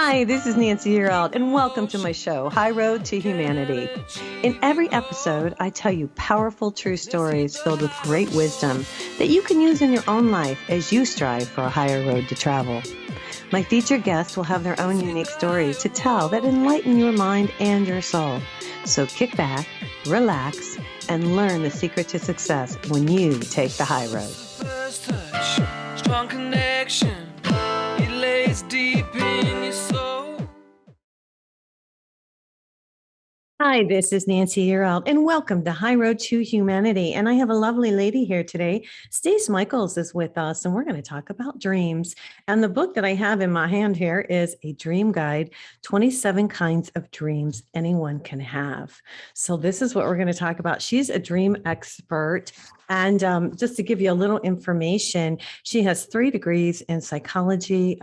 Hi, this is Nancy Yearout, and welcome to my show, High Road to Humanity. In every episode, I tell you powerful true stories filled with great wisdom that you can use in your own life as you strive for a higher road to travel. My featured guests will have their own unique stories to tell that enlighten your mind and your soul. So kick back, relax, and learn the secret to success when you take the high road. First touch, strong connection, it lays deep in your soul. Hi, this is Nancy Yearout, and welcome to High Road to Humanity. And I have a lovely lady here today. Stase Michaels is with us, and we're going to talk about dreams. And the book that I have in my hand here is A Dream Guide, 27 Kinds of Dreams Anyone Can Have. So this is what we're going to talk about. She's a dream expert. And just to give you a little information, she has 3 degrees in psychology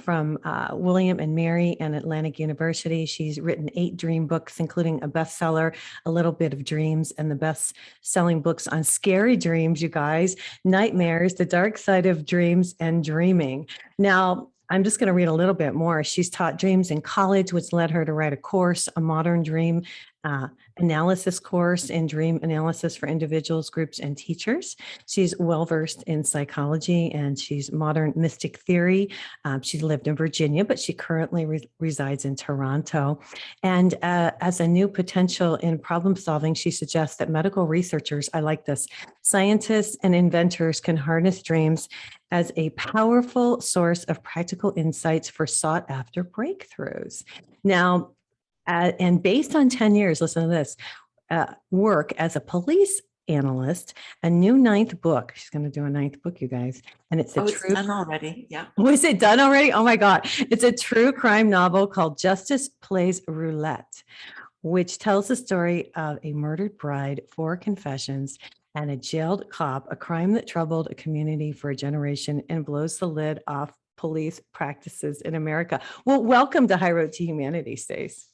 from William and Mary and Atlantic University. She's written 8 dream books, including a bestseller, A Little Bit of Dreams, and the best-selling books on scary dreams, you guys, Nightmares, The Dark Side of Dreams, and Dreaming. Now, I'm just going to read a little bit more. She's taught dreams in college, which led her to write a course, a modern dream analysis course in dream analysis for individuals, groups, and teachers. She's well-versed in psychology, and she's modern mystic theory. She's lived in Virginia, but she currently resides in Toronto. And as a new potential in problem solving, she suggests that medical researchers, I like this, scientists and inventors can harness dreams as a powerful source of practical insights for sought after breakthroughs. Now, and based on 10 years, listen to this, work as a police analyst, a new 9th book. She's going to do a 9th book, you guys. And it's it's done already. Yeah. Was it done already? Oh my God. It's a true crime novel called Justice Plays Roulette, which tells the story of a murdered bride, 4 confessions, and a jailed cop, a crime that troubled a community for a generation and blows the lid off police practices in America. Well, welcome to High Road to Humanity, Stase.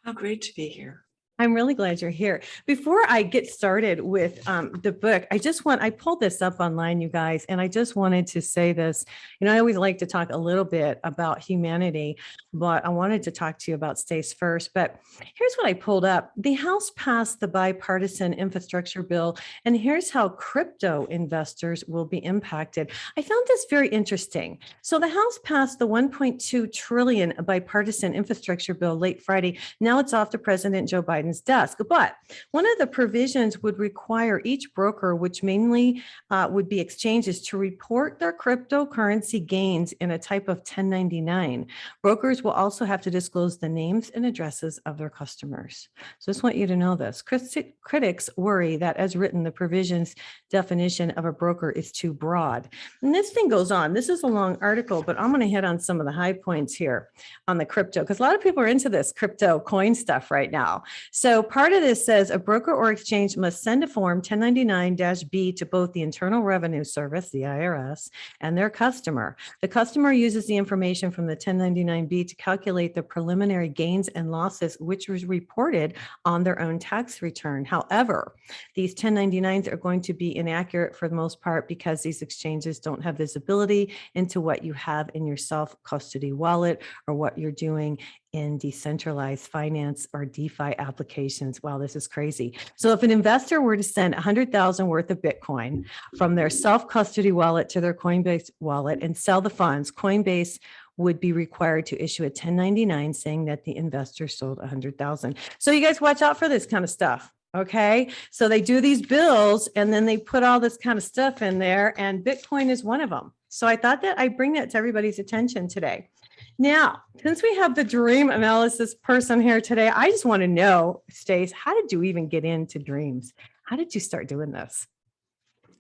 How great to be here. I'm really glad you're here. Before I get started with the book, I pulled this up online, you guys, and I just wanted to say this. I always like to talk a little bit about humanity, but I wanted to talk to you about Stase first. But here's what I pulled up. The House passed the bipartisan infrastructure bill, and here's how crypto investors will be impacted. I found this very interesting. So the House passed the 1.2 trillion bipartisan infrastructure bill late Friday. Now it's off to President Joe Biden's desk. But one of the provisions would require each broker, which mainly would be exchanges, to report their cryptocurrency gains in a type of 1099. Brokers will also have to disclose the names and addresses of their customers. So I just want you to know this. Critics worry that, as written, the provision's definition of a broker is too broad. And this thing goes on. This is a long article, but I'm going to hit on some of the high points here on the crypto, because a lot of people are into this crypto coin stuff right now. So part of this says a broker or exchange must send a form 1099-B to both the Internal Revenue Service, the IRS, and their customer. The customer uses the information from the 1099-B to calculate the preliminary gains and losses, which was reported on their own tax return. However, these 1099s are going to be inaccurate for the most part because these exchanges don't have visibility into what you have in your self-custody wallet or what you're doing in decentralized finance or DeFi applications. Wow, this is crazy. So if an investor were to send 100,000 worth of Bitcoin from their self-custody wallet to their Coinbase wallet and sell the funds, Coinbase would be required to issue a 1099 saying that the investor sold 100,000. So you guys watch out for this kind of stuff. Okay. So they do these bills and then they put all this kind of stuff in there, and Bitcoin is one of them. So I thought that I'd bring that to everybody's attention today. Now, since we have the dream analysis person here today, I just want to know, Stase, how did you even get into dreams? How did you start doing this?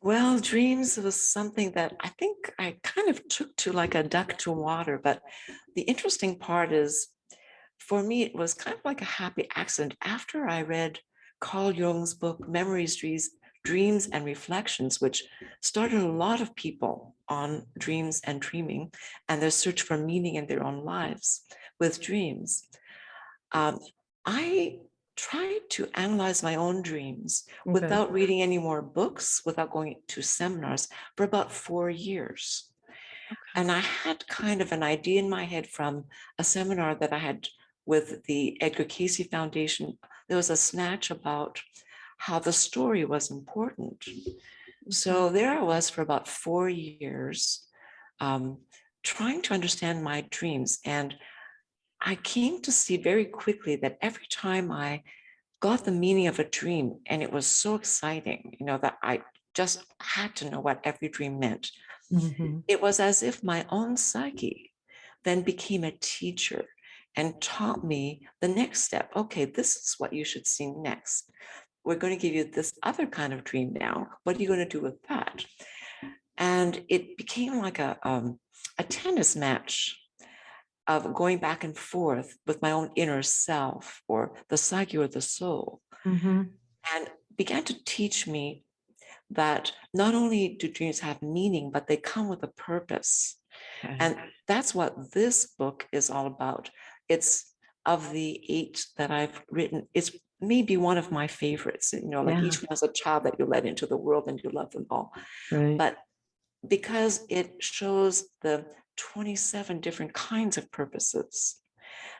Well, dreams was something that I think I kind of took to like a duck to water. But the interesting part is, for me, it was kind of like a happy accident. After I read Carl Jung's book, Memories, Dreams and Reflections, which started a lot of people on dreams and dreaming and their search for meaning in their own lives with dreams. I tried to analyze my own dreams without reading any more books, without going to seminars for about 4 years. And I had kind of an idea in my head from a seminar that I had with the Edgar Casey Foundation. There was a snatch about how the story was important. So there I was for about 4 years, trying to understand my dreams. And I came to see very quickly that every time I got the meaning of a dream, and it was so exciting, that I just had to know what every dream meant. Mhm. It was as if my own psyche then became a teacher and taught me the next step. Okay, this is what you should see next. We're going to give you this other kind of dream now. What are you going to do with that? And it became like a tennis match of going back and forth with my own inner self or the psyche or the soul, Mhm. and began to teach me that not only do dreams have meaning, but they come with a purpose. Okay. And that's what this book is all about. It's of the 8 that I've written, it's maybe one of my favorites. Like Yeah. each one is a child that you let into the world and you love them all. Right. But because it shows the 27 different kinds of purposes,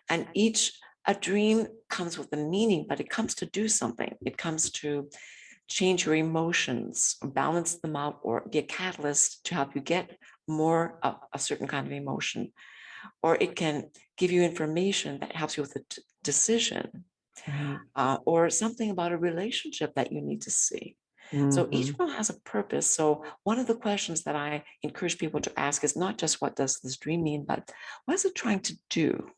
and a dream comes with a meaning, but it comes to do something. It comes to change your emotions, balance them out, or be a catalyst to help you get more of a certain kind of emotion. Or it can give you information that helps you with a decision, Right. or something about a relationship that you need to see. So each Mhm. one has a purpose. So one of the questions that I encourage people to ask is not just what does this dream mean, but what is it trying to do?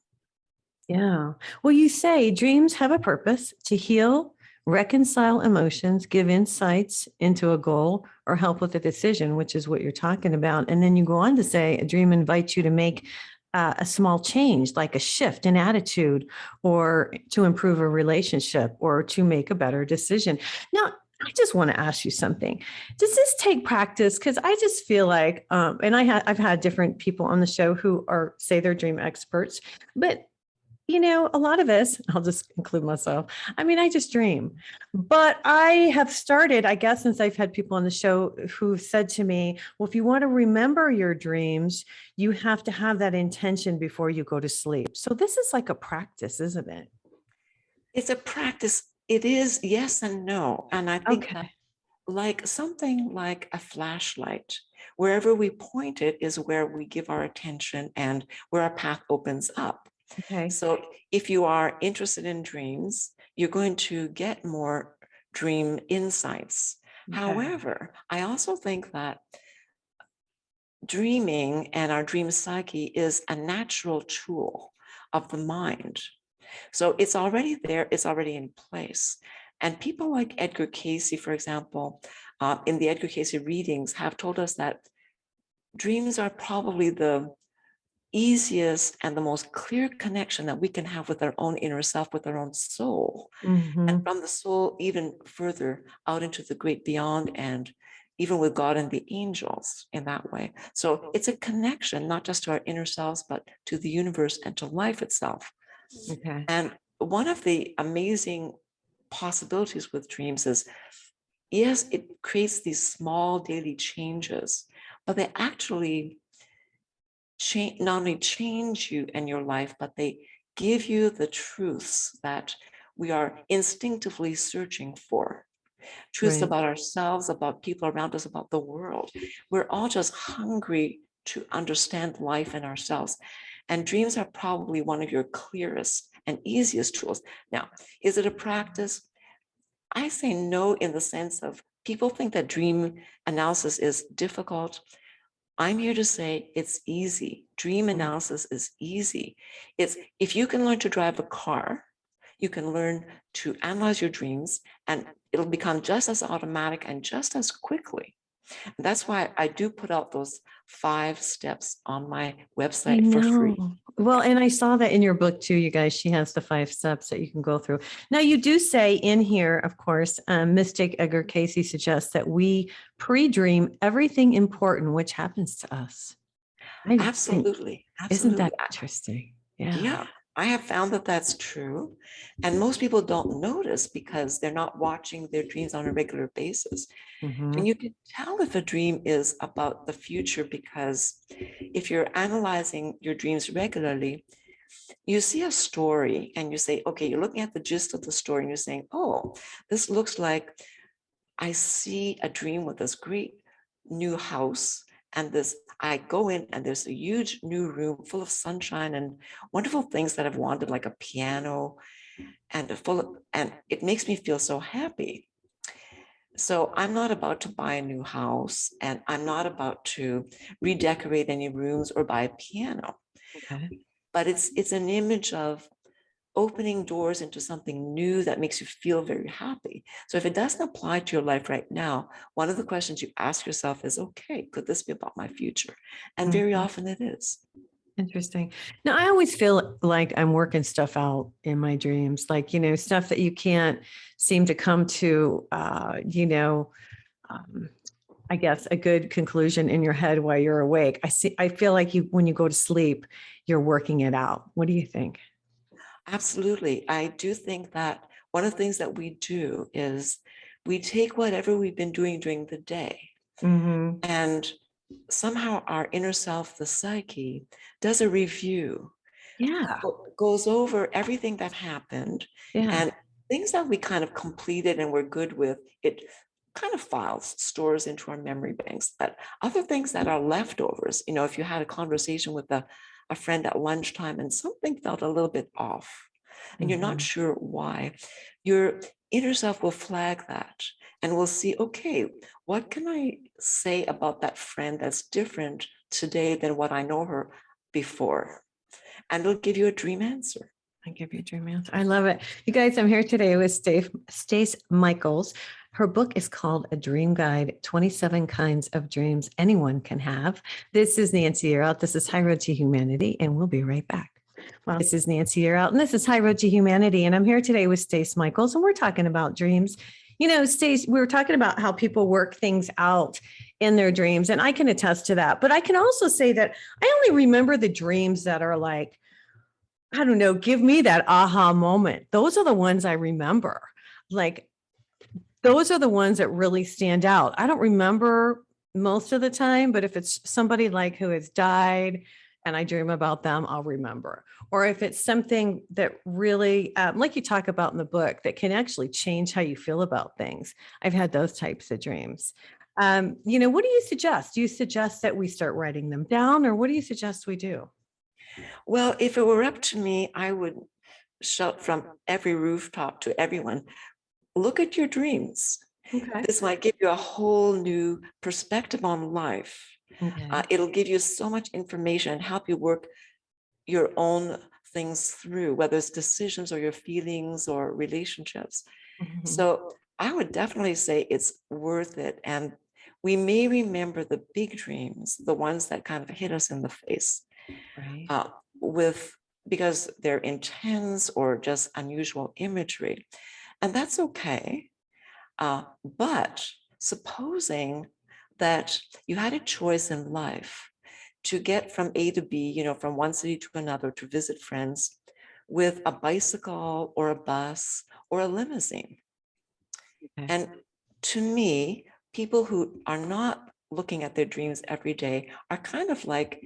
Yeah. Well, you say dreams have a purpose to heal, reconcile emotions, give insights into a goal, or help with a decision, which is what you're talking about. And then you go on to say a dream invites you to make a small change, like a shift in attitude, or to improve a relationship, or to make a better decision. Now, I just want to ask you something. Does this take practice? Because I just feel like, and I've had different people on the show who are say they're dream experts, but a lot of us, I'll just include myself. I mean, I just dream. But I have started, I guess, since I've had people on the show who said to me, well, if you want to remember your dreams, you have to have that intention before you go to sleep. So this is like a practice, isn't it? It's a practice. It is yes and no. And I think that Okay. like something like a flashlight, wherever we point it is where we give our attention and where our path opens up. Okay. So if you are interested in dreams, you're going to get more dream insights. Okay. However, I also think that dreaming and our dream psyche is a natural tool of the mind. So it's already there, it's already in place. And people like Edgar Casey, for example, in the Edgar Casey readings, have told us that dreams are probably the easiest and the most clear connection that we can have with our own inner self, with our own soul, and Hmm. from the soul even further out into the great beyond, and even with God and the angels in that way. So it's a connection, not just to our inner selves, but to the universe and to life itself. Okay. And one of the amazing possibilities with dreams is, yes, it creates these small daily changes, but they actually not only change you and your life, but they give you the truths that we are instinctively searching for. Truths Right. about ourselves, about people around us, about the world. We're all just hungry to understand life and ourselves. And dreams are probably one of your clearest and easiest tools. Now, is it a practice? I say no, in the sense of people think that dream analysis is difficult. I'm here to say it's easy. Dream analysis is easy. It's if you can learn to drive a car, you can learn to analyze your dreams, and it'll become just as automatic and just as quickly. And that's why I do put out those 5 steps on my I website for free. know. Well, and I saw that in your book too, you guys. She has the 5 steps that you can go through. Now, you do say in here, of course, Mystic Edgar Casey suggests that we pre-dream everything important which happens to us. I think, Absolutely, isn't absolutely. that interesting? Yeah. Yeah, I have found that that's true. And most people don't notice because they're not watching their dreams on a regular basis. Mhm. And you can tell if a dream is about the future because if you're analyzing your dreams regularly, you see a story and you say, okay, you're looking at the gist of the story and you're saying, oh, this looks like I see a dream with this great new house. And this, I go in and there's a huge new room full of sunshine and wonderful things that I've wanted, like a piano and and it makes me feel so happy. So I'm not about to buy a new house and I'm not about to redecorate any rooms or buy a piano, Okay. but it's an image of opening doors into something new that makes you feel very happy. So if it doesn't apply to your life right now, one of the questions you ask yourself is, okay, could this be about my future? And very Mhm. often it is. Interesting. Now, I always feel like I'm working stuff out in my dreams, like, stuff that you can't seem to come to, um, I guess a good conclusion in your head while you're awake. I feel like when you go to sleep, you're working it out. What do you think? Absolutely. I do think that one of the things that we do is we take whatever we've been doing during the day Hmm. and somehow our inner self, the psyche, does a review, Yeah. goes over everything that happened Yeah. and things that we kind of completed and we're good with, it kind of files, stores into our memory banks. But other things that are leftovers, if you had a conversation with a friend at lunchtime and something felt a little bit off and you're not Hmm. sure why, your inner self will flag that and will see, okay, what can I say about that friend that's different today than what I know her before? And it'll give you a dream answer. I give you a dream answer. I love it. You guys, I'm here today with Stase Michaels. Her book is called A Dream Guide, 27 Kinds of Dreams Anyone Can Have. This is Nancy Year Out. This is High Road to Humanity, and we'll be right back. Well, this is Nancy Year Out, and this is High Road to Humanity. And I'm here today with Stase Michaels, and we're talking about dreams. Stase, we were talking about how people work things out in their dreams, and I can attest to that. But I can also say that I only remember the dreams that are like, I don't know, give me that aha moment. Those are the ones I remember. Like, those are the ones that really stand out. I don't remember most of the time, but if it's somebody like who has died and I dream about them, I'll remember. Or if it's something that really, like you talk about in the book, that can actually change how you feel about things. I've had those types of dreams. What do you suggest? Do you suggest that we start writing them down, or what do you suggest we do? Well, if it were up to me, I would shout from every rooftop to everyone, look at your dreams. Okay. This might give you a whole new perspective on life. Okay. It'll give you so much information and help you work your own things through, whether it's decisions or your feelings or relationships. Mhm. So I would definitely say it's worth it. And we may remember the big dreams, the ones that kind of hit us in the face, Right. uh, with because they're intense or just unusual imagery. And that's okay. But supposing that you had a choice in life to get from A to B, from one city to another to visit friends with a bicycle or a bus or a limousine. Okay. And to me, people who are not looking at their dreams every day are kind of like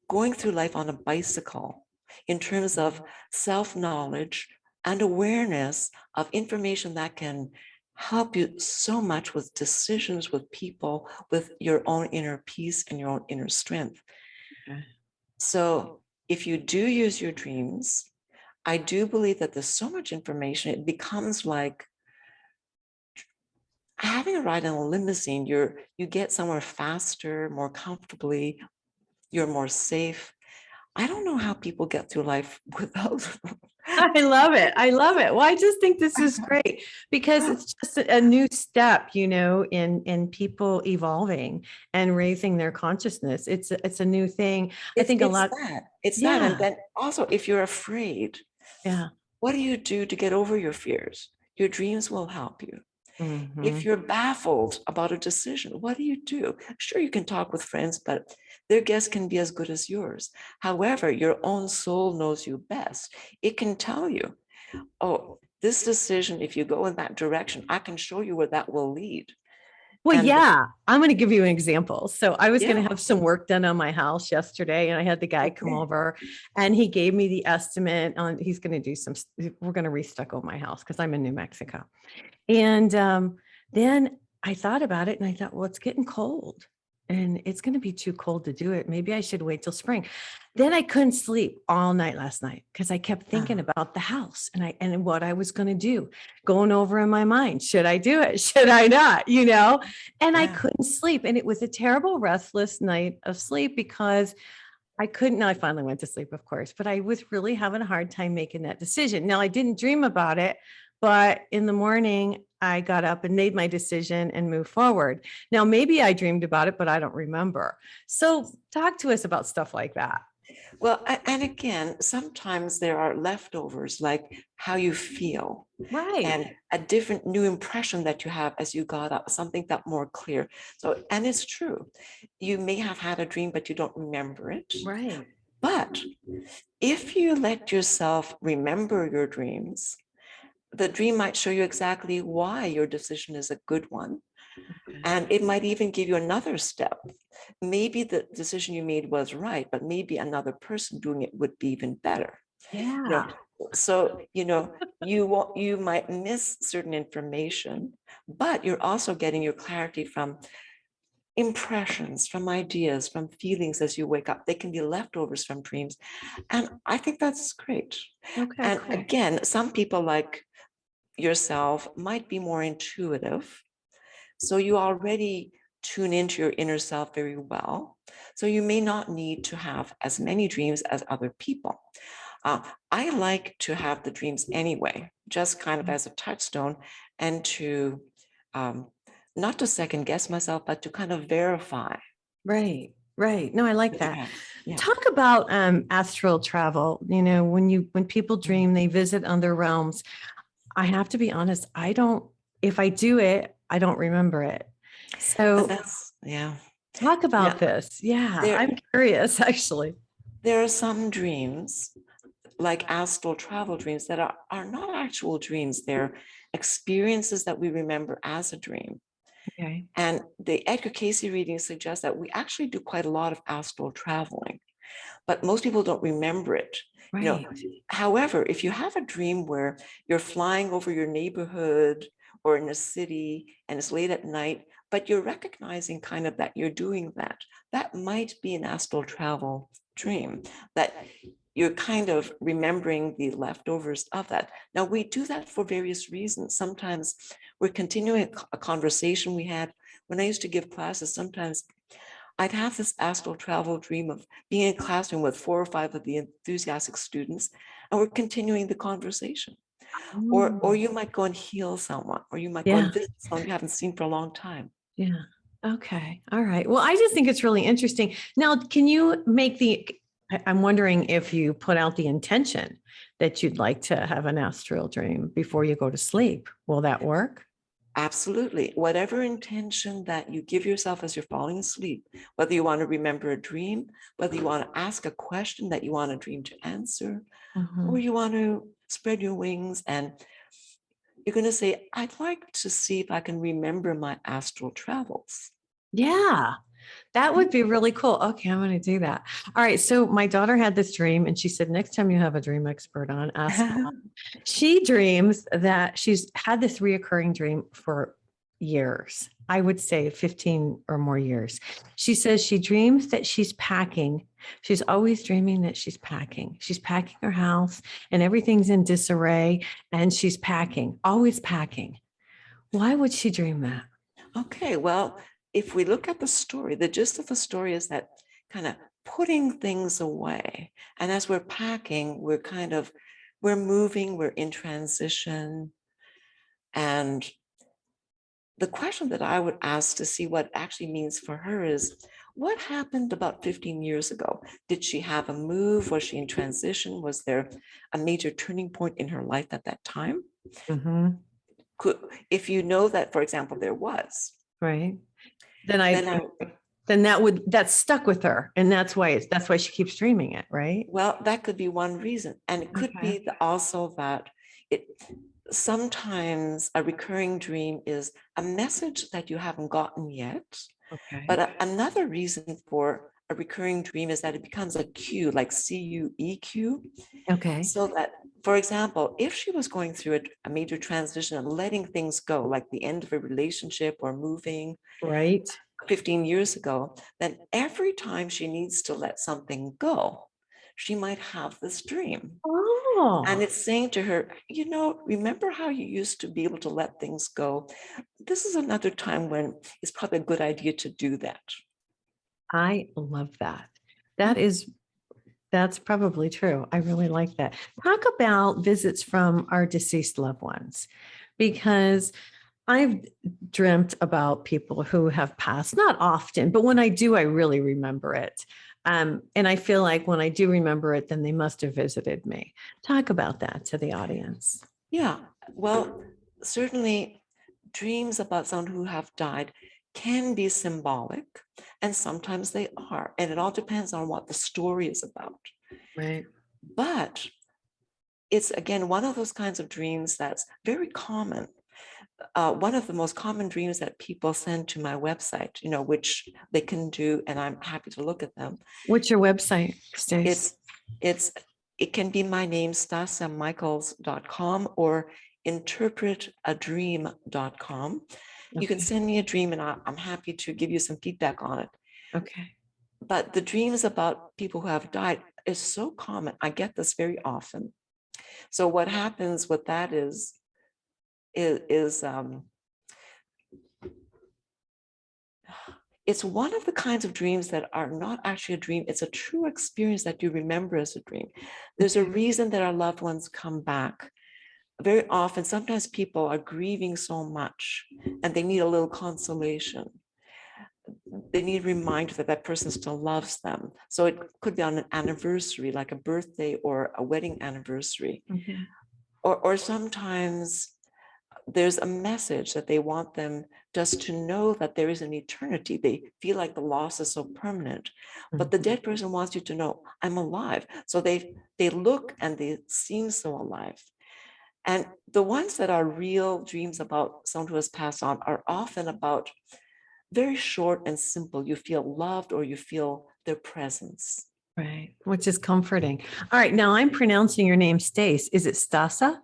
going through life on a bicycle in terms of self-knowledge and awareness of information that can help you so much with decisions with people, with your own inner peace and your own inner strength. Okay. So if you do use your dreams, I do believe that there's so much information, it becomes like having a ride in a limousine. You get somewhere faster, more comfortably, you're more safe. I don't know how people get through life without. I love it. I love it. Well, I just think this is great because it's just a new step, in people evolving and raising their consciousness. It's a new thing. I It's think a it's lot. that. It's that. And Yeah. then also, if you're afraid, Yeah. what do you do to get over your fears? Your dreams will help you. Mhm. If you're baffled about a decision, what do? Sure, you can talk with friends, but their guess can be as good as yours. However, your own soul knows you best. It can tell you, oh, this decision, if you go in that direction, I can show you where that will lead. Well, And yeah, I'm going to give you an example. So I was going yeah, to have some work done on my house yesterday, and I had the guy come okay. over, and he gave me the estimate on he's going to do some. We're going to restucco my house because I'm in New Mexico, and then I thought about it, and I thought, well, it's getting cold, and it's going to be too cold to do it. Maybe I should wait till spring. Then I couldn't sleep all night last night because I kept thinking about the house and what I was going to do, going over in my mind. Should I do it? Should I not? And I Yeah. couldn't sleep. And it was a terrible, restless night of sleep because I couldn't. Now I finally went to sleep, of course, but I was really having a hard time making that decision. Now I didn't dream about it, but in the morning I got up and made my decision and moved forward. Now maybe I dreamed about it, but I don't remember. So talk to us about stuff like that. Well, and again, sometimes there are leftovers, like how you feel Right. and a different new impression that you have as you got up, something that more clear. So, and it's true, you may have had a dream, but you don't remember it. Right. But if you let yourself remember your dreams, the dream might show you exactly why your decision is a good one. And it might even give you another step. Maybe the decision you made was right, but maybe another person doing it would be even better. You know, Yeah. so you might miss certain information, but you're also getting your clarity from impressions, from ideas, from feelings as you wake up. They can be leftovers from dreams. And I think that's great. Okay, And cool. again, some people like yourself might be more intuitive. So you already tune into your inner self very well. So you may not need to have as many dreams as other people. Uh, I like to have the dreams anyway, just kind of as a touchstone and to not to second guess myself, but to kind of verify. Right. Right. No, I like that. Yeah. Talk about astral travel. When people dream, they visit other realms. I have to be honest, I don't, if I do it, I don't remember it. And So yeah. talk Yeah. about this. Yeah, There, I'm curious actually. there are some dreams like astral travel dreams that are not actual dreams. They're experiences that we remember as a dream. Okay. And the Edgar Casey reading suggests that we actually do quite a lot of astral traveling, but most people don't remember it. Right. However, if you have a dream where you're flying over your neighborhood or in a city and it's late at night, but you're recognizing kind of that you're doing that, that might be an astral travel dream, that you're kind of remembering the leftovers of that. Now, we do that for various reasons. Sometimes we're continuing a conversation we had when I used to give classes. Sometimes I'd have this astral travel dream of being in a classroom with 4 or 5 of the enthusiastic students, and we're continuing the conversation. Or Mm. you might go and heal someone, or you might go Yeah. and visit someone you haven't seen for a long time. Yeah. Okay. All right. Well, I just think it's really interesting. Now, can you make I'm wondering if you put out the intention that you'd like to have an astral dream before you go to sleep. Will that work? Absolutely. Whatever intention that you give yourself as you're falling asleep, whether you want to remember a dream, whether you want to ask a question that you want a dream to answer, or Mhm. you want to spread your wings and you're going to say, I'd like to see if I can remember my astral travels. Yeah. That would be really cool. Okay, I'm going to do that. All right. So my daughter had this dream and she said, next time you have a dream expert on, ask her. She dreams that she's had this reoccurring dream for years. I would say 15 or more years. She says she dreams that she's packing. She's always dreaming that she's packing. She's packing her house and everything's in disarray and she's packing, always packing. Why would she dream that? Okay, well, if we look at the story, the gist of the story is that kind of putting things away. And as we're packing, we're moving, we're in transition. And the question that I would ask to see what it actually means for her is, what happened about 15 years ago? Did she have a move? Was she in transition? Was there a major turning point in her life at that time? Mhm. could, if you know that, for example, there was, Right. then Then that's stuck with her. And that's why she keeps dreaming it, right? well, that could be one reason. And it could Okay. be also that it sometimes a recurring dream is a message that you haven't gotten yet. Okay. But another reason for a recurring dream is that it becomes a cue, like CUEQ. Okay. So that, for example, if she was going through a major transition and letting things go, like the end of a relationship or moving Right. 15 years ago, then every time she needs to let something go, she might have this dream. Oh, And it's saying to her, you know, remember how you used to be able to let things go? This is another time when it's probably a good idea to do that. I love that. That's probably true. I really like that. Talk about visits from our deceased loved ones, because I've dreamt about people who have passed, not often, but when I do, I really remember it. And I feel like when I do remember it, then they must have visited me. Talk about that to the audience. Yeah, well, certainly dreams about someone who have died can be symbolic, and sometimes they are. And it all depends on what the story is about. Right. But it's, again, one of those kinds of dreams that's very common. One of the most common dreams that people send to my website, you know, which they can do, and I'm happy to look at them. What's your website, Stase? It can be my name, stasemichaels.com or interpretadream.com. You can Okay. send me a dream and I'm happy to give you some feedback on it. Okay. But the dreams about people who have died is so common. I get this very often. So what happens with that is it's one of the kinds of dreams that are not actually a dream. It's a true experience that you remember as a dream. There's a reason that our loved ones come back. Very often, sometimes people are grieving so much and they need a little consolation. They need a reminder that that person still loves them. So it could be on an anniversary, like a birthday or a wedding anniversary. Mhm. Or sometimes there's a message that they want them just to know that there is an eternity. They feel like the loss is so permanent, but the dead person wants you to know, I'm alive. So they look and they seem so alive. And the ones that are real dreams about someone who has passed on are often about very short and simple. You feel loved or you feel their presence. Right. Which is comforting. All right. Now I'm pronouncing your name Stase. Is it Stasa?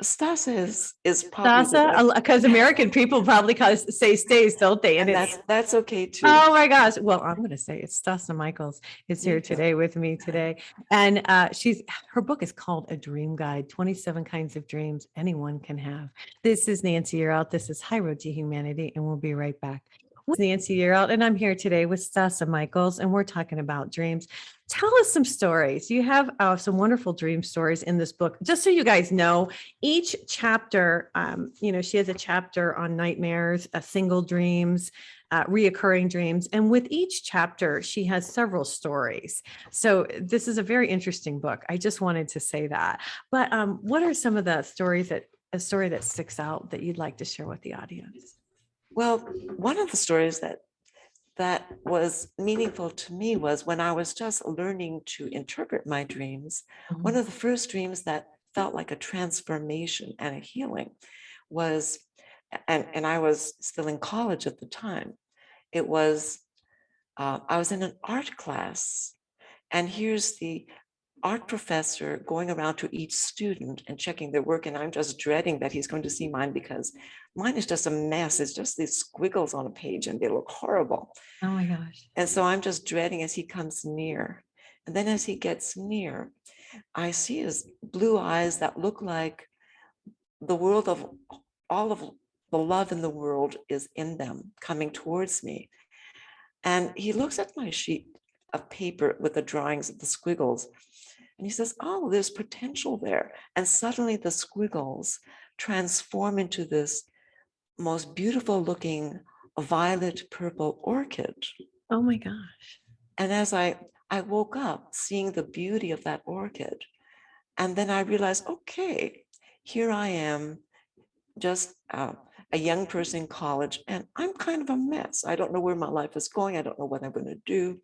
Stase is probably Stasa? Because American people probably say Stase, don't they? and it's that's okay too. Oh my gosh. Well, I'm going to say it's Stase Michaels is here today with me today. And her book is called A Dream Guide, 27 Kinds of Dreams Anyone Can Have. This is Nancy You're Out. This is High Road to Humanity, and we'll be right back. With Nancy You're Out, and I'm here today with Stase Michaels, and we're talking about dreams. Tell us some stories. You have some wonderful dream stories in this book. Just so you guys know, each chapter, she has a chapter on nightmares, single dreams, reoccurring dreams. And with each chapter, she has several stories. So this is a very interesting book. I just wanted to say that. But what are some of the stories a story that sticks out that you'd like to share with the audience? Well, one of the stories that was meaningful to me was when I was just learning to interpret my dreams. One of the first dreams that felt like a transformation and a healing was, and I was still in college at the time. It was, I was in an art class, and here's the art professor going around to each student and checking their work. And I'm just dreading that he's going to see mine because mine is just a mess. It's just these squiggles on a page and they look horrible. Oh my gosh. And so I'm just dreading as he comes near. And then as he gets near, I see his blue eyes that look like the world of all of the love in the world is in them coming towards me. And he looks at my sheet of paper with the drawings of the squiggles. And he says, oh, there's potential there. And suddenly the squiggles transform into this most beautiful looking violet purple orchid. Oh my gosh. And as I woke up seeing the beauty of that orchid, and then I realized, okay, here I am just a young person in college, and I'm kind of a mess. I don't know where my life is going. I don't know what I'm going to do.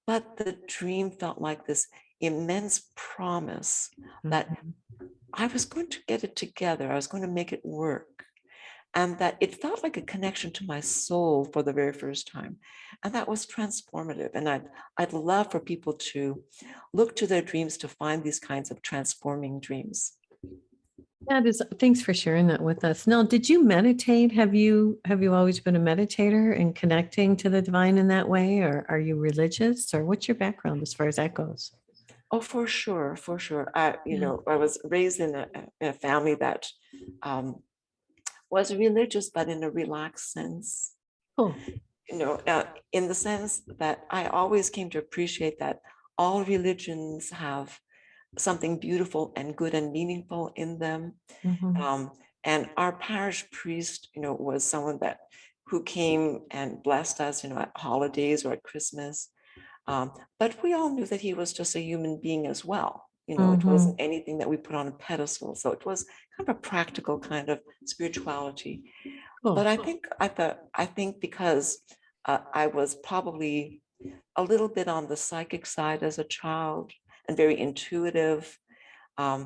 But the dream felt like this immense promise that Mhm. I was going to get it together. I was going to make it work. And that it felt like a connection to my soul for the very first time. And that was transformative. And I'd love for people to look to their dreams to find these kinds of transforming dreams. That is, thanks for sharing that with us. Now, did you meditate? Have you always been a meditator and connecting to the divine in that way, or are you religious, or what's your background as far as that goes? Oh, for sure, for sure. Yeah. I was raised in a family that um, was religious, but in a relaxed sense. Cool. In the sense that I always came to appreciate that all religions have something beautiful and good and meaningful in them. Mhm. Um, and our parish priest, was someone who came and blessed us, at holidays or at Christmas. But we all knew that he was just a human being as well. It wasn't Mhm. anything that we put on a pedestal. So it was kind of a practical kind of spirituality. But Cool. I think because I was probably a little bit on the psychic side as a child and very intuitive, um,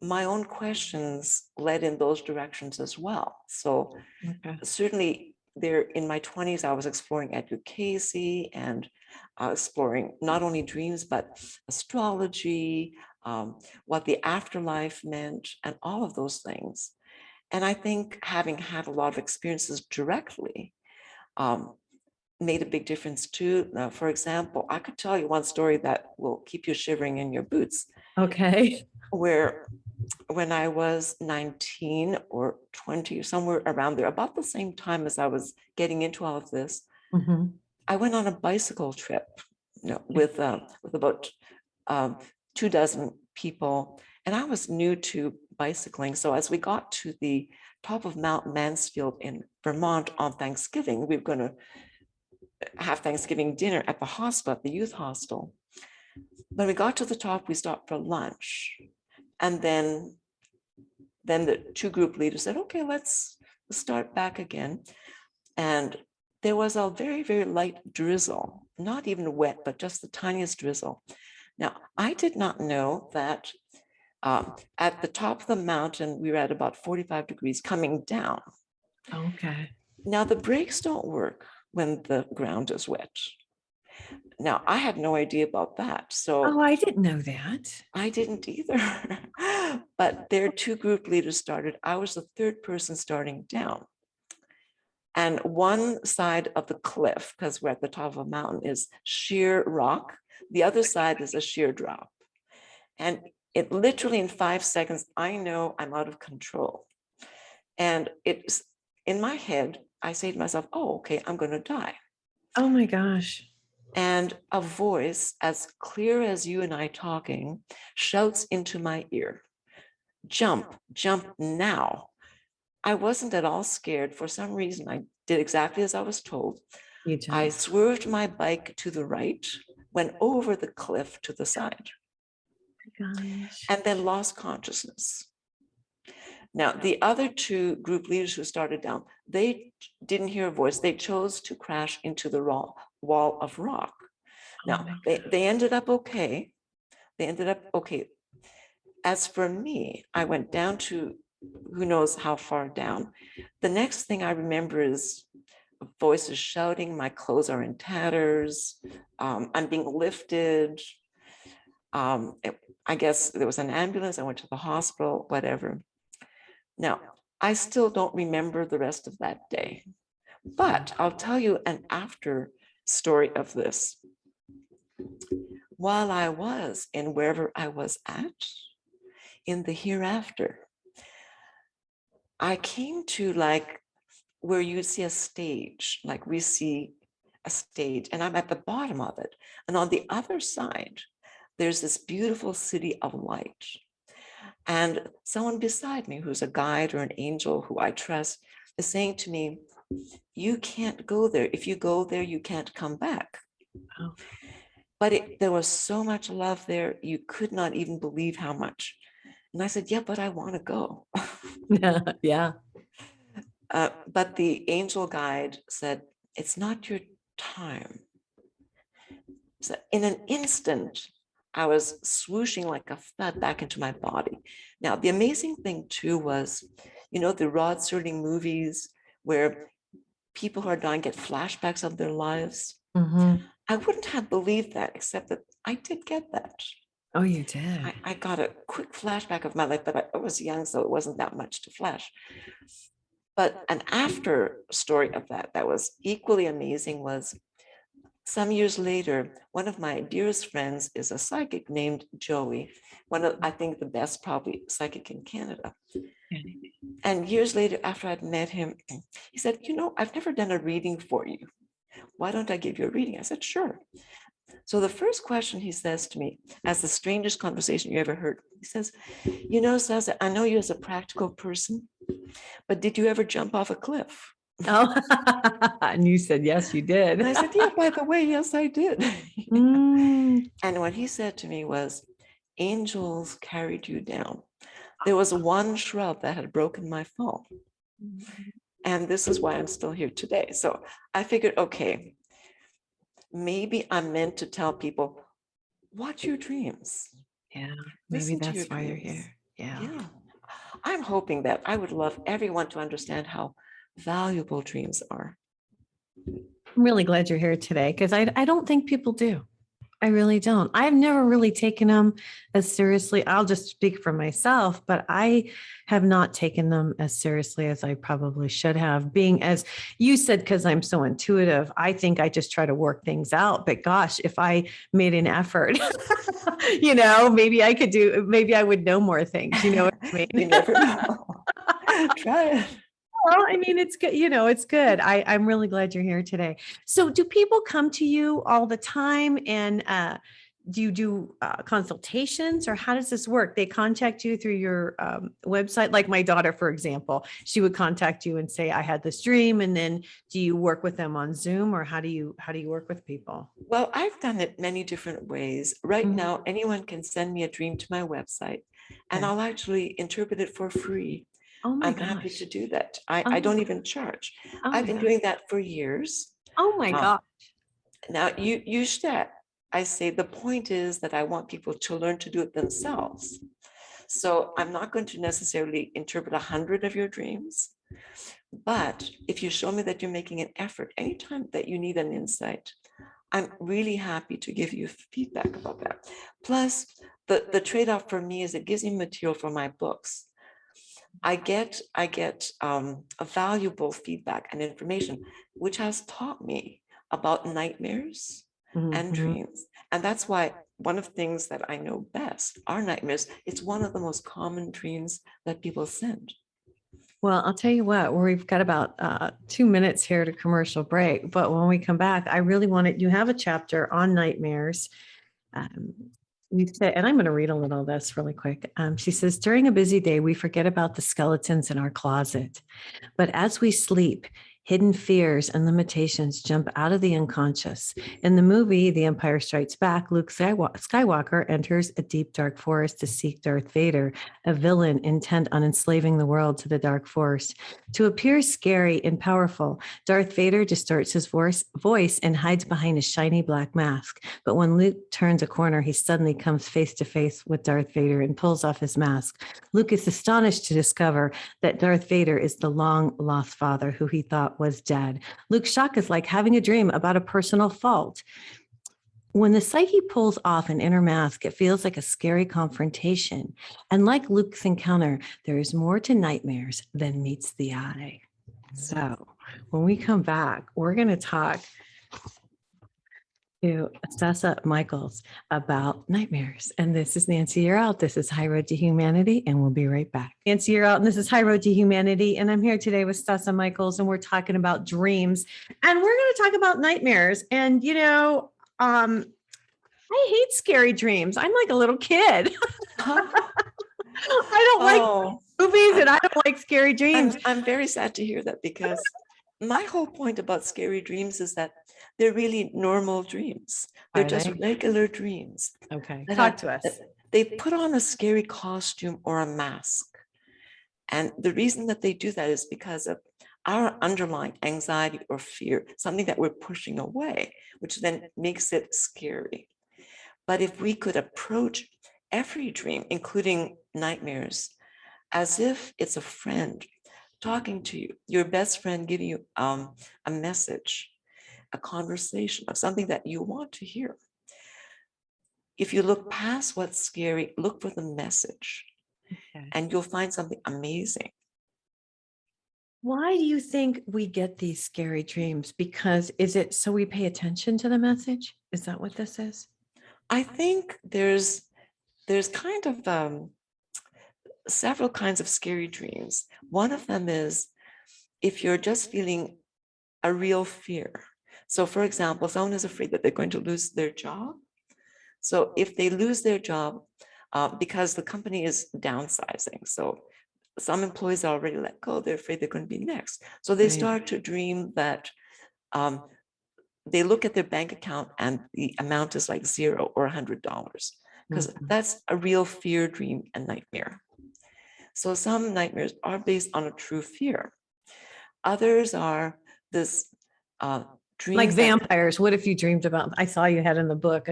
my own questions led in those directions as well. So Okay. certainly there in my 20s, I was exploring advocacy and exploring not only dreams, but astrology, what the afterlife meant, and all of those things. And I think having had a lot of experiences directly um, made a big difference too. Now, for example, I could tell you one story that will keep you shivering in your boots, Okay. where when I was 19 or 20 or somewhere around there, about the same time as I was getting into all of this, Mhm. I went on a bicycle trip, with about um, 2 dozen people, and I was new to bicycling. So as we got to the top of Mount Mansfield in Vermont on Thanksgiving, we were going to have Thanksgiving dinner at the hostel, at the youth hostel. When we got to the top, we stopped for lunch, and then the two group leaders said, "Okay, let's start back again." And there was a very, very light drizzle, not even wet, but just the tiniest drizzle. Now, I did not know that at the top of the mountain, we were at about 45 degrees coming down. Okay. Now, the brakes don't work when the ground is wet. Now, I had no idea about that. Oh, So I didn't know that. I didn't either. But their two group leaders started. I was the third person starting down. And one side of the cliff, because we're at the top of a mountain, is sheer rock. The other side is a sheer drop. And it literally in 5 seconds, I know I'm out of control. And it's in my head, I say to myself, oh, okay, I'm going to die. Oh my gosh. And a voice as clear as you and I talking shouts into my ear, jump, jump now. I wasn't at all scared. For some reason, I did exactly as I was told. You I jumped. swerved my bike to the right, went over the cliff to the side, Gosh. and then lost consciousness. Now, the other two group leaders who started down, they didn't hear a voice. They chose to crash into the wall of rock. Oh Now, my they ended up okay. They ended up okay. As for me, I went down to who knows how far down. The next thing I remember is voices shouting, my clothes are in tatters, I'm being lifted. I guess there was an ambulance, I went to the hospital, whatever. Now, I still don't remember the rest of that day, but I'll tell you an after story of this. While I was in wherever I was at, in the hereafter, I came to like where you see a stage, like we see a stage, and I'm at the bottom of it. And on the other side, there's this beautiful city of light. And someone beside me, who's a guide or an angel who I trust, is saying to me, you can't go there. If you go there, you can't come back. Oh. But there was so much love there, you could not even believe how much. And I said, yeah, but I want to go. Yeah. Yeah. But the angel guide said, it's not your time. So in an instant, I was swooshing like a flood back into my body. Now, the amazing thing too was, the Rod Serling movies where people who are dying get flashbacks of their lives. Mhm. I wouldn't have believed that, except that I did get that. Oh, you did. I got a quick flashback of my life, but I was young, so it wasn't that much to flash. But an after story of that was equally amazing was some years later, one of my dearest friends is a psychic named Joey, one of, I think, the best probably psychic in Canada. And years later, after I'd met him, he said, I've never done a reading for you. Why don't I give you a reading? I said, sure. So the first question he says to me, as the strangest conversation you ever heard, he says, Stase, I know you as a practical person, but did you ever jump off a cliff? Oh, and you said, yes, you did. And I said, yeah, by the way, yes, I did. Mm. And what he said to me was, angels carried you down. There was one shrub that had broken my fall. And this is why I'm still here today. So I figured, okay, maybe I'm meant to tell people, watch your dreams. Yeah, maybe Listen to that's your why you're dreams. here. Yeah. Yeah. I'm hoping that I would love everyone to understand how valuable dreams are. I'm really glad you're here today because I don't think people do. I really don't. I've never really taken them as seriously. I'll just speak for myself, but I have not taken them as seriously as I probably should have. Being, as you said, because I'm so intuitive, I think I just try to work things out. But gosh, if I made an effort, maybe I could maybe I would know more things. You know what I mean? You never know. Try it. Well, I mean, it's good. It's good. I'm really glad you're here today. So do people come to you all the time, and do you do consultations, or how does this work? They contact you through your website? Like my daughter, for example, she would contact you and say, I had this dream. And then do you work with them on Zoom, or how do you work with people? Well, I've done it many different ways. Right Mhm. now, anyone can send me a dream to my website, and Okay. I'll actually interpret it for free. Oh my I'm happy gosh. to do that. I Oh, don't even charge. oh I've my been gosh. doing that for years. Oh my Uh, gosh. Now, you should. I say the point is that I want people to learn to do it themselves. So I'm not going to necessarily interpret 100 of your dreams, but if you show me that you're making an effort, anytime that you need an insight, I'm really happy to give you feedback about that. Plus, the trade-off for me is it gives me material for my books. I get a valuable feedback and information, which has taught me about nightmares and Mhm. dreams. And that's why one of the things that I know best are nightmares. It's one of the most common dreams that people send. Well, I'll tell you what, we've got about 2 minutes here to commercial break. But when we come back, I really wanted, you have a chapter on nightmares. Um, you said, and I'm going to read a little of this really quick. She says, during a busy day, we forget about the skeletons in our closet. But as we sleep, hidden fears and limitations jump out of the unconscious. In the movie, The Empire Strikes Back, Luke Skywalker enters a deep, dark forest to seek Darth Vader, a villain intent on enslaving the world to the dark force. To appear scary and powerful, Darth Vader distorts his voice and hides behind a shiny black mask. But when Luke turns a corner, he suddenly comes face to face with Darth Vader and pulls off his mask. Luke is astonished to discover that Darth Vader is the long-lost father who he thought was dead. Luke's shock is like having a dream about a personal fault. When the psyche pulls off an inner mask, it feels like a scary confrontation. And like Luke's encounter, there is more to nightmares than meets the eye. So when we come back, we're going to talk to Stase Michaels about nightmares. And this is Nancy You're Out. This is High Road to Humanity, and we'll be right back. Nancy You're Out, and this is High Road to Humanity. And I'm here today with Stase Michaels, and we're talking about dreams. And we're going to talk about nightmares. And, I hate scary dreams. I'm like a little kid. I don't like movies, and I don't like scary dreams. I'm very sad to hear that, because my whole point about scary dreams is that they're really normal dreams. They're Are just they? regular dreams. Okay, that talk are- to us. that They put on a scary costume or a mask. And the reason that they do that is because of our underlying anxiety or fear, something that we're pushing away, which then makes it scary. But if we could approach every dream, including nightmares, as if it's a friend talking to you, your best friend giving you a message, a conversation of something that you want to hear. If you look past what's scary, look for the message, and you'll find something amazing. Why do you think we get these scary dreams? Because is it so we pay attention to the message? Is that what this is? I think there's kind of several kinds of scary dreams. One of them is if you're just feeling a real fear. So for example, someone is afraid that they're going to lose their job. So if they lose their job because the company is downsizing, so some employees are already let go, they're afraid they're going to be next. So they Right. start to dream that they look at their bank account and the amount is like $0 or $100, because that's a real fear dream and nightmare. So some nightmares are based on a true fear. Others are this dreams Like that- vampires. What if you dreamed about, I saw you had in the book,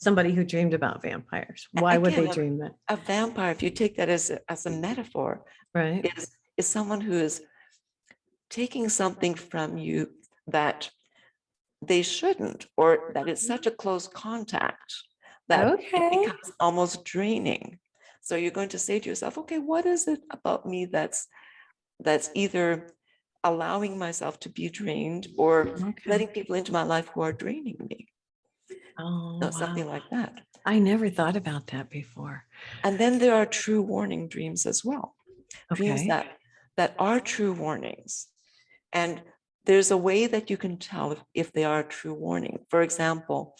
somebody who dreamed about vampires. Why would they Again, dream that? a vampire, if you take that as a metaphor, Right. is someone who is taking something from you that they shouldn't, or that is such a close contact that Okay. it becomes almost draining. So you're going to say to yourself, okay, what is it about me that's either allowing myself to be drained or letting people into my life who are draining me? Oh, No, something wow. like that. I never thought about that before. And then there are true warning dreams as well. Dreams Okay. that are true warnings. And there's a way that you can tell if they are a true warning. For example,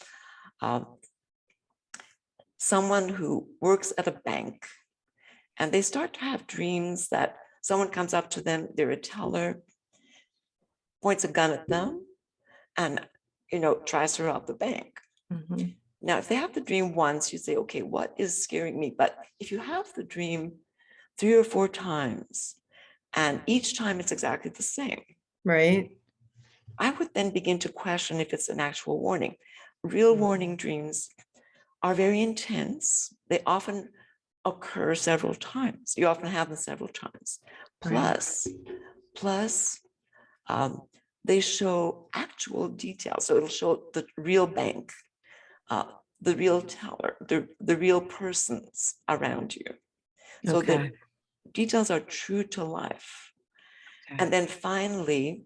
someone who works at a bank and they start to have dreams that someone comes up to them, they're a teller, points a gun at them, and tries to rob the bank. Mhm. Now, if they have the dream once, you say, okay, what is scaring me? But if you have the dream 3 or 4 times, and each time it's exactly the same, Right. I would then begin to question if it's an actual warning. Real warning dreams are very intense. They often occur several times. You often have them several times. Right. Plus, they show actual details. So it'll show the real bank, the real teller, the real persons around you. So the details are true to life. And then finally,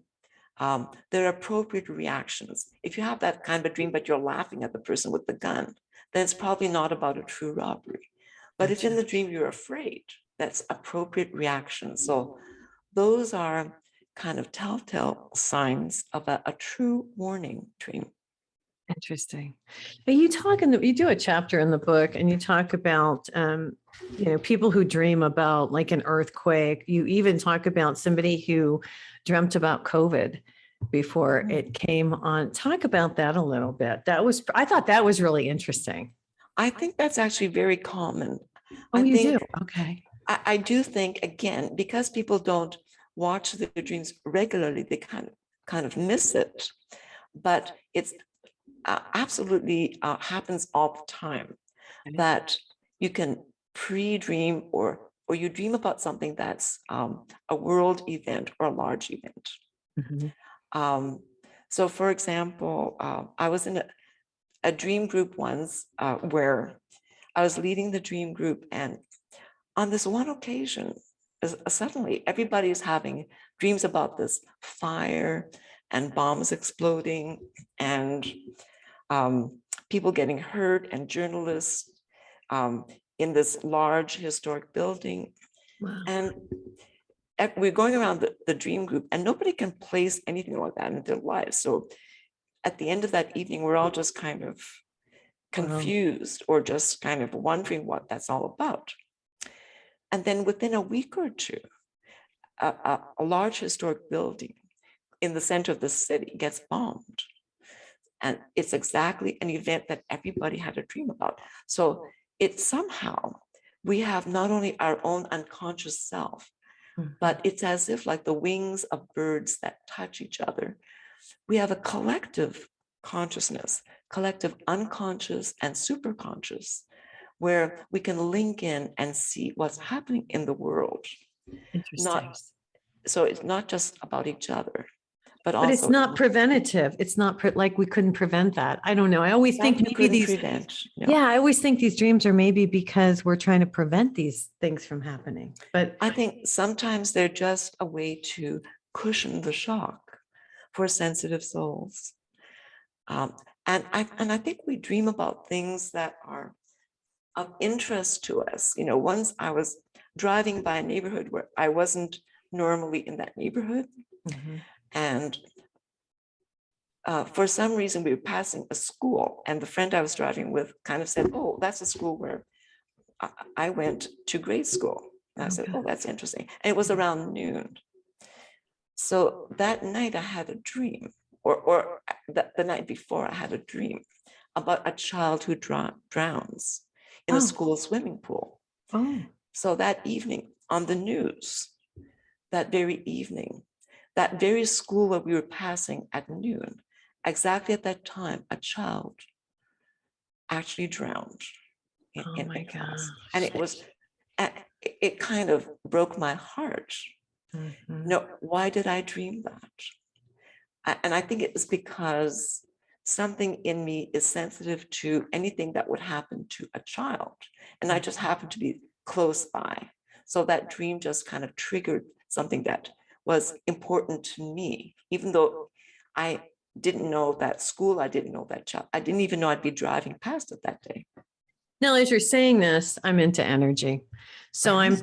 there are appropriate reactions. If you have that kind of a dream, but you're laughing at the person with the gun, then it's probably not about a true robbery. But if in the dream you're afraid, that's appropriate reaction. So those are kind of telltale signs of a true warning dream. Interesting. But you you do a chapter in the book and you talk about, people who dream about like an earthquake. You even talk about somebody who dreamt about COVID before it came on. Talk about that a little bit. I thought that was really interesting. I think that's actually very common. Oh, you do? think Okay. I do think, again, because people don't watch their dreams regularly, they kind of miss it. But it's absolutely happens all the time that you can pre-dream or you dream about something that's a world event or a large event. So for example, I was in a dream group once where I was leading the dream group, and on this one occasion, suddenly everybody is having dreams about this fire and bombs exploding and people getting hurt and journalists in this large historic building. Wow. And we're going around the dream group and nobody can place anything like that in their lives. So at the end of that evening, we're all just kind of confused or just kind of wondering what that's all about. And then within a week or two, a large historic building in the center of the city gets bombed. And it's exactly an event that everybody had a dream about. So it's somehow, we have not only our own unconscious self, but it's as if like the wings of birds that touch each other. We have a collective consciousness, collective unconscious and superconscious, where we can link in and see what's happening in the world. Interesting. So it's not just about each other, but But it's also not preventative. It's not like we couldn't prevent that. I don't know. I always think that we maybe couldn't these, prevent. No. yeah, I always think these dreams are maybe because we're trying to prevent these things from happening. But I think sometimes they're just a way to cushion the shock for sensitive souls. And I think we dream about things that are of interest to us. You know, once I was driving by a neighborhood where I wasn't normally in that neighborhood, and for some reason we were passing a school, and the friend I was driving with kind of said, "Oh, that's a school where I went to grade school." And I said, "Oh, that's interesting." And it was around noon. So that night I had a dream, or the night before I had a dream about a child who drowns in a school swimming pool. oh, So that evening on the news, that very evening, that very school where we were passing at noon, exactly at that time, a child actually drowned in my class. gosh. And it kind of broke my heart. No, why did I dream that? And I think it was because something in me is sensitive to anything that would happen to a child. And I just happened to be close by. So that dream just kind of triggered something that was important to me, even though I didn't know that school, I didn't know that child. I didn't even know I'd be driving past it that day. Now, as you're saying this, I'm into energy. So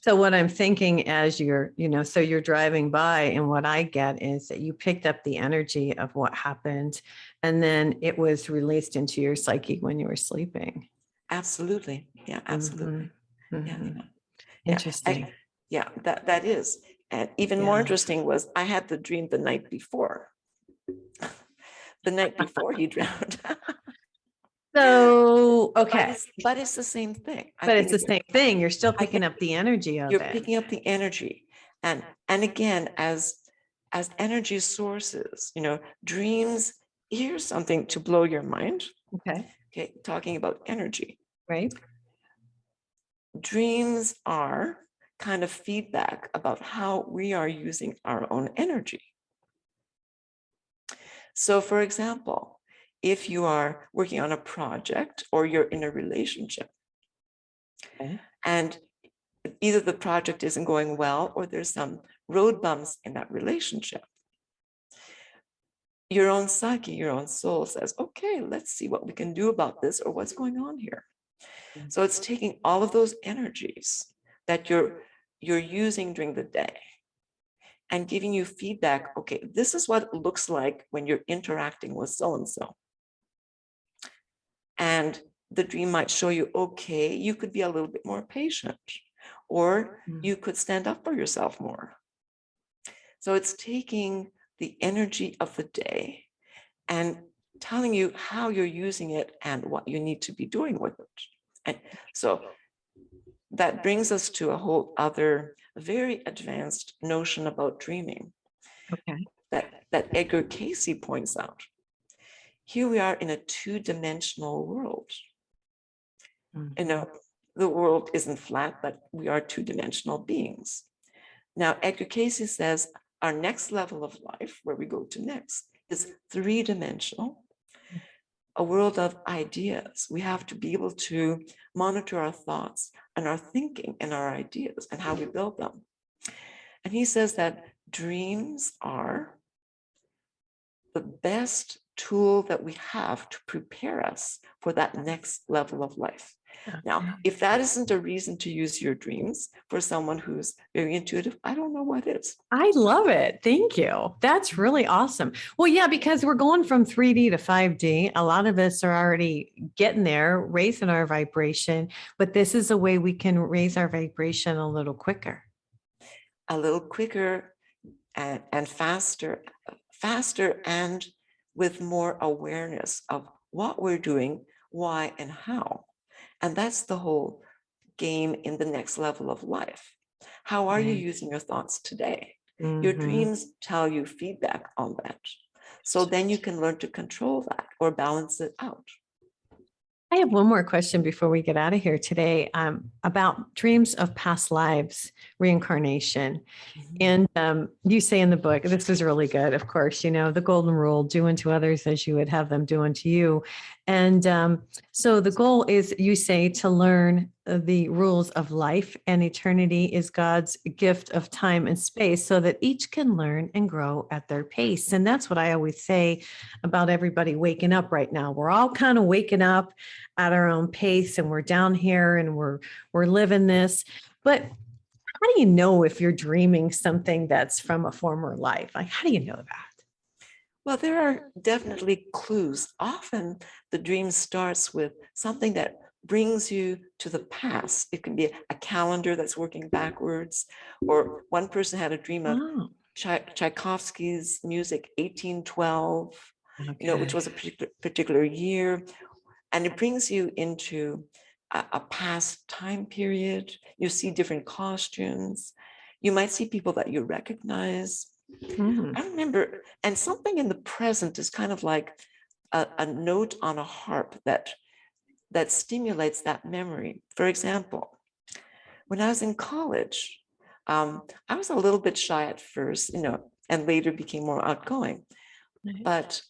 so what I'm thinking as you're, so you're driving by, and what I get is that you picked up the energy of what happened, and then it was released into your psyche when you were sleeping. Absolutely. Yeah, absolutely. Yeah. Interesting. Yeah, that is. And even more interesting was I had the dream the night before. The night before he drowned. So, okay. But it's the same thing. But it's the same thing. You're still picking up the energy of You're it. picking up the energy. And again, as energy sources, dreams, here's something to blow your mind. Okay, talking about energy. Right. Dreams are kind of feedback about how we are using our own energy. So for example, if you are working on a project or you're in a relationship, and either the project isn't going well or there's some road bumps in that relationship, your own psyche, your own soul says, okay, let's see what we can do about this or what's going on here. So it's taking all of those energies that you're using during the day and giving you feedback. Okay, this is what it looks like when you're interacting with so-and-so. And the dream might show you, okay, you could be a little bit more patient, or you could stand up for yourself more. So it's taking the energy of the day and telling you how you're using it and what you need to be doing with it. And so that brings us to a whole other very advanced notion about dreaming. That Edgar Cayce points out. Here we are in a two-dimensional world. The world isn't flat, but we are two-dimensional beings. Now, Edgar Cayce says our next level of life, where we go to next, is three-dimensional, a world of ideas. We have to be able to monitor our thoughts and our thinking and our ideas and how we build them. And he says that dreams are the best tool that we have to prepare us for that next level of life. Now, if that isn't a reason to use your dreams for someone who's very intuitive, I don't know what is. I love it. Thank you. That's really awesome. Well, yeah, because we're going from 3D to 5D. A lot of us are already getting there, raising our vibration, but this is a way we can raise our vibration a little quicker. A little quicker and faster, and with more awareness of what we're doing, why and how. And that's the whole game in the next level of life. How are you Right. using your thoughts today? Your Mhm. dreams tell you feedback on that. So then you can learn to control that or balance it out. I have one more question before we get out of here today, about dreams of past lives, reincarnation. And you say in the book, this is really good, of course, the golden rule, do unto others as you would have them do unto you. And so the goal is, you say, to learn the rules of life, and eternity is God's gift of time and space so that each can learn and grow at their pace. And that's what I always say about everybody waking up right now. We're all kind of waking up at our own pace, and we're down here and we're living this. But how do you know if you're dreaming something that's from a former life? Like, how do you know that? Well, there are definitely clues. Often the dream starts with something that brings you to the past. It can be a calendar that's working backwards, or one person had a dream of Oh, Tchaikovsky's music, 1812, which okay. was a particular year. And it brings you into a past time period. You see different costumes. You might see people that you recognize. Mhm. I remember, and something in the present is kind of like a note on a harp that stimulates that memory. For example, when I was in college, I was a little bit shy at first, and later became more outgoing. Right. But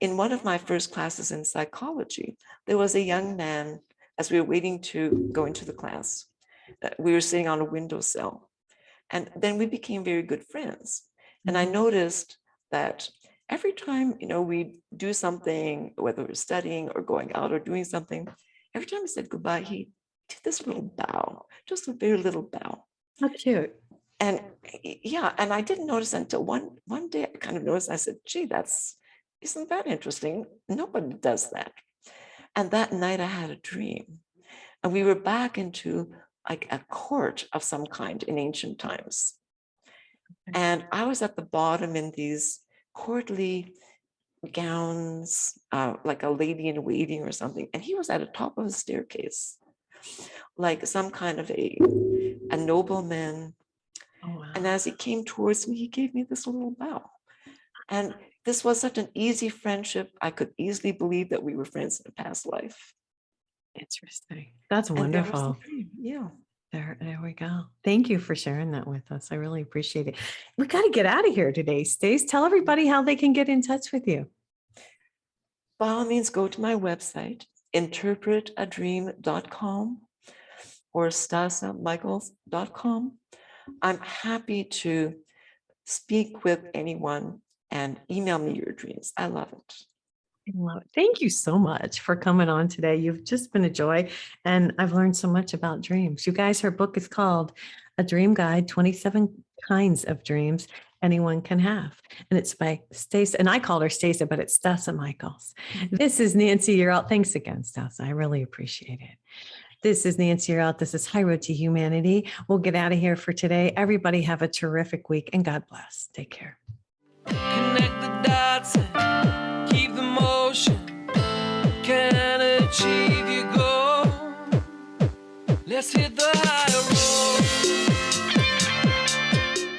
in one of my first classes in psychology, there was a young man, as we were waiting to go into the class, we were sitting on a windowsill. And then we became very good friends. And I Mhm. noticed that every time, we do something, whether we're studying or going out or doing something, every time he said goodbye, he did this little bow, just a very little bow. How cute. And yeah, and I didn't notice until one day I kind of noticed. I said, gee, isn't that interesting? Nobody does that. And that night I had a dream. And we were back into like a court of some kind in ancient times. And I was at the bottom in these courtly gowns, like a lady in waiting or something. And he was at the top of a staircase, like some kind of a nobleman. Oh, wow. And as he came towards me, he gave me this little bow. And this was such an easy friendship. I could easily believe that we were friends in a past life. Interesting. That's And there was the wonderful. dream. Yeah. There we go. Thank you for sharing that with us. I really appreciate it. We got to get out of here today. Stace, tell everybody how they can get in touch with you. By all means, go to my website, interpretadream.com or stasemichaels.com. I'm happy to speak with anyone and email me your dreams. I love it. I love it. Thank you so much for coming on today. You've just been a joy, and I've learned so much about dreams. You guys, her book is called A Dream Guide, 27 Kinds of Dreams Anyone Can Have. And it's by Stase, and I called her Stacey, but it's Stase Michaels. This is Nancy. You're out. Thanks again, Stase. I really appreciate it. This is Nancy. You're out. This is High Road to Humanity. We'll get out of here for today. Everybody have a terrific week, and God bless. Take care. Connect the dots and keep the motion. Can achieve your goal. Let's hit the high road.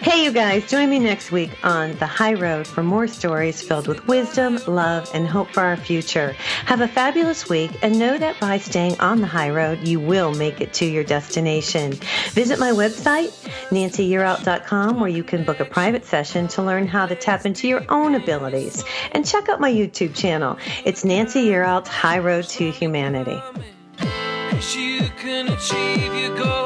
Hey, you guys, join me next week on The High Road for more stories filled with wisdom, love, and hope for our future. Have a fabulous week, and know that by staying on the high road, you will make it to your destination. Visit my website, nancyyearout.com, where you can book a private session to learn how to tap into your own abilities. And check out my YouTube channel. It's Nancy Yearout's High Road to Humanity. You can achieve your goal.